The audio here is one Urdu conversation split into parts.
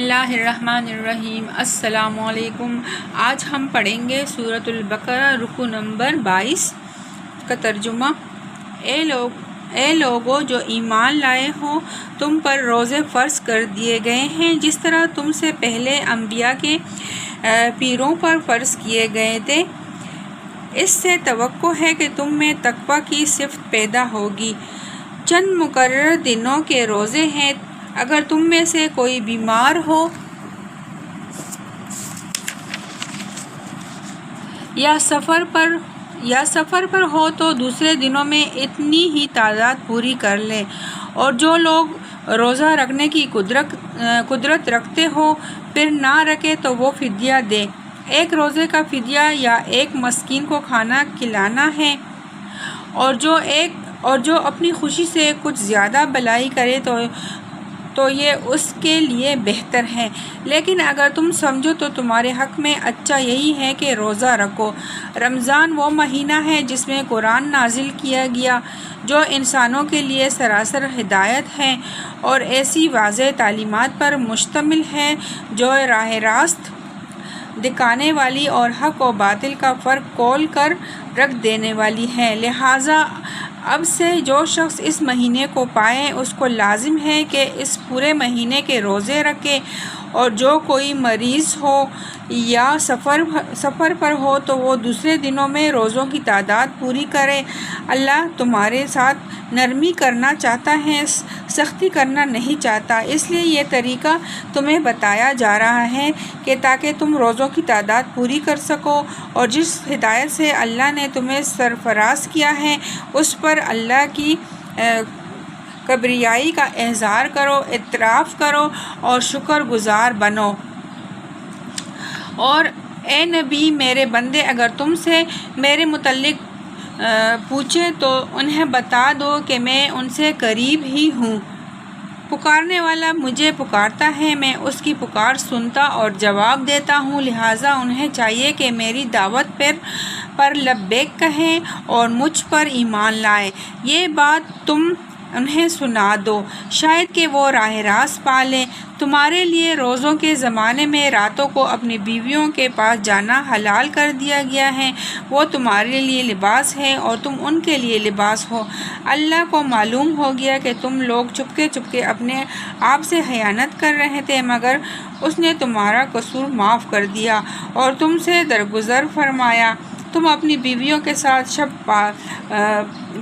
اللہ الرحمن الرحیم۔ السلام علیکم۔ آج ہم پڑھیں گے سورۃ البقرہ رکوع نمبر 22 کا ترجمہ۔ اے لوگو جو ایمان لائے ہو، تم پر روزے فرض کر دیے گئے ہیں جس طرح تم سے پہلے انبیاء کے پیروں پر فرض کیے گئے تھے۔ اس سے توقع ہے کہ تم میں تقویٰ کی صفت پیدا ہوگی۔ چند مقررہ دنوں کے روزے ہیں۔ اگر تم میں سے کوئی بیمار ہو یا سفر پر ہو تو دوسرے دنوں میں اتنی ہی تعداد پوری کر لے، اور جو لوگ روزہ رکھنے کی قدرت رکھتے ہو پھر نہ رکھے تو وہ فدیہ دے۔ ایک روزے کا فدیہ یا ایک مسکین کو کھانا کھلانا ہے، اور جو اپنی خوشی سے کچھ زیادہ بھلائی کرے تو یہ اس کے لیے بہتر ہے۔ لیکن اگر تم سمجھو تو تمہارے حق میں اچھا یہی ہے کہ روزہ رکھو۔ رمضان وہ مہینہ ہے جس میں قرآن نازل کیا گیا، جو انسانوں کے لیے سراسر ہدایت ہے اور ایسی واضح تعلیمات پر مشتمل ہے جو راہ راست دکھانے والی اور حق و باطل کا فرق کھول کر رکھ دینے والی ہے۔ لہٰذا اب سے جو شخص اس مہینے کو پائے اس کو لازم ہے کہ اس پورے مہینے کے روزے رکھے، اور جو کوئی مریض ہو یا سفر پر ہو تو وہ دوسرے دنوں میں روزوں کی تعداد پوری کرے۔ اللہ تمہارے ساتھ نرمی کرنا چاہتا ہے، سختی کرنا نہیں چاہتا، اس لیے یہ طریقہ تمہیں بتایا جا رہا ہے کہ تاکہ تم روزوں کی تعداد پوری کر سکو، اور جس ہدایت سے اللہ نے تمہیں سرفراز کیا ہے اس پر اللہ کی کبریائی کا اظہار کرو، اعتراف کرو اور شکر گزار بنو۔ اور اے نبی، میرے بندے اگر تم سے میرے متعلق پوچھیں تو انہیں بتا دو کہ میں ان سے قریب ہی ہوں۔ پکارنے والا مجھے پکارتا ہے، میں اس کی پکار سنتا اور جواب دیتا ہوں۔ لہٰذا انہیں چاہیے کہ میری دعوت پر لبیک کہیں اور مجھ پر ایمان لائیں۔ یہ بات تم انہیں سنا دو، شاید کہ وہ راہ راست پا لیں۔ تمہارے لیے روزوں کے زمانے میں راتوں کو اپنی بیویوں کے پاس جانا حلال کر دیا گیا ہے۔ وہ تمہارے لیے لباس ہے اور تم ان کے لیے لباس ہو۔ اللہ کو معلوم ہو گیا کہ تم لوگ چپکے چپکے اپنے آپ سے خیانت کر رہے تھے، مگر اس نے تمہارا قصور معاف کر دیا اور تم سے درگزر فرمایا۔ تم اپنی بیویوں کے ساتھ شب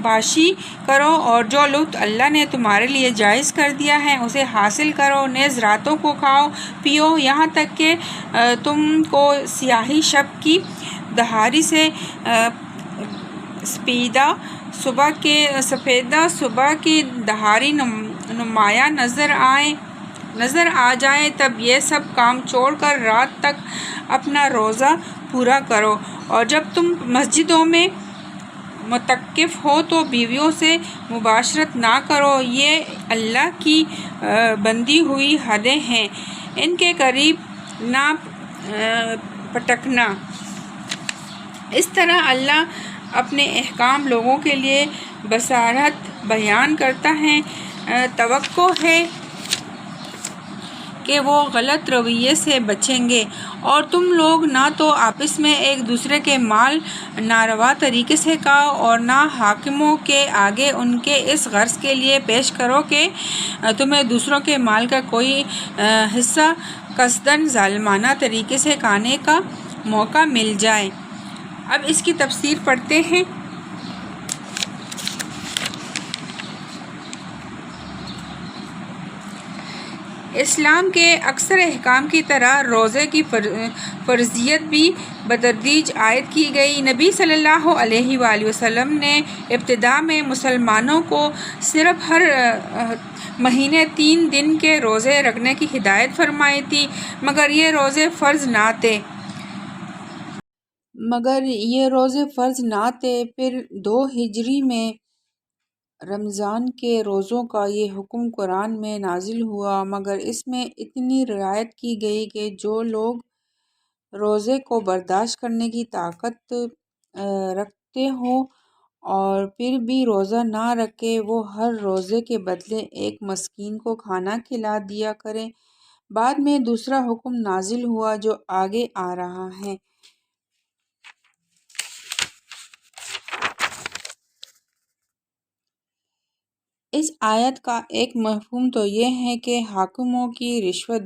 باشی کرو، اور جو لطف اللہ نے تمہارے لیے جائز کر دیا ہے اسے حاصل کرو۔ نیز راتوں کو کھاؤ پیو یہاں تک کہ تم کو سیاہی شب کی دہاڑی سے سفیدہ صبح کی دہاڑی نمایاں نظر آ جائے، تب یہ سب کام چھوڑ کر رات تک اپنا روزہ پورا کرو۔ اور جب تم مسجدوں میں معتکف ہو تو بیویوں سے مباشرت نہ کرو، یہ اللہ کی بندھی ہوئی حدیں ہیں، ان کے قریب نہ پٹکنا۔ اس طرح اللہ اپنے احکام لوگوں کے لیے بصیرت بیان کرتا ہے۔ توقع ہے کہ وہ غلط رویے سے بچیں گے، اور تم لوگ نہ تو آپس میں ایک دوسرے کے مال ناروا طریقے سے کھاؤ اور نہ حاکموں کے آگے ان کے اس غرض کے لیے پیش کرو کہ تمہیں دوسروں کے مال کا کوئی حصہ قصداً ظالمانہ طریقے سے کھانے کا موقع مل جائے۔ اب اس کی تفسیر پڑھتے ہیں۔ اسلام کے اکثر احکام کی طرح روزے کی فرضیت بھی بتدریج عائد کی گئی۔ نبی صلی اللہ علیہ وآلہ وسلم نے ابتدا میں مسلمانوں کو صرف ہر مہینے 3 دن کے روزے رکھنے کی ہدایت فرمائی تھی، مگر یہ روزے فرض نہ تھے۔ پھر 2 ہجری میں رمضان کے روزوں کا یہ حکم قرآن میں نازل ہوا، مگر اس میں اتنی رعایت کی گئی کہ جو لوگ روزے کو برداشت کرنے کی طاقت رکھتے ہوں اور پھر بھی روزہ نہ رکھیں، وہ ہر روزے کے بدلے ایک مسکین کو کھانا کھلا دیا کریں۔ بعد میں دوسرا حکم نازل ہوا جو آگے آ رہا ہے۔ اس آیت کا ایک مفہوم تو یہ ہے کہ حاکموں کی رشوت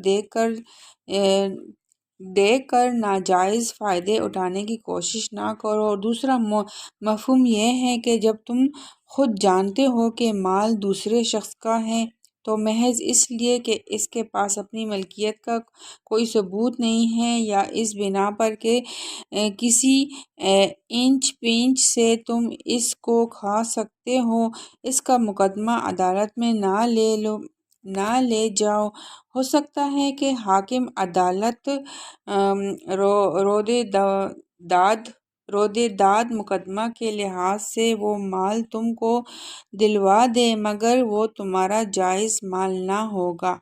دے کر ناجائز فائدے اٹھانے کی کوشش نہ کرو، اور دوسرا مفہوم یہ ہے کہ جب تم خود جانتے ہو کہ مال دوسرے شخص کا ہے تو محض اس لیے کہ اس کے پاس اپنی ملکیت کا کوئی ثبوت نہیں ہے یا اس بنا پر کہ کسی اینچ پینچ سے تم اس کو کھا سکتے ہو، اس کا مقدمہ عدالت میں نہ لے جاؤ۔ ہو سکتا ہے کہ حاکم عدالت رودے داد مقدمہ کے لحاظ سے وہ مال تم کو دلوا دے، مگر وہ تمہارا جائز مال نہ ہوگا۔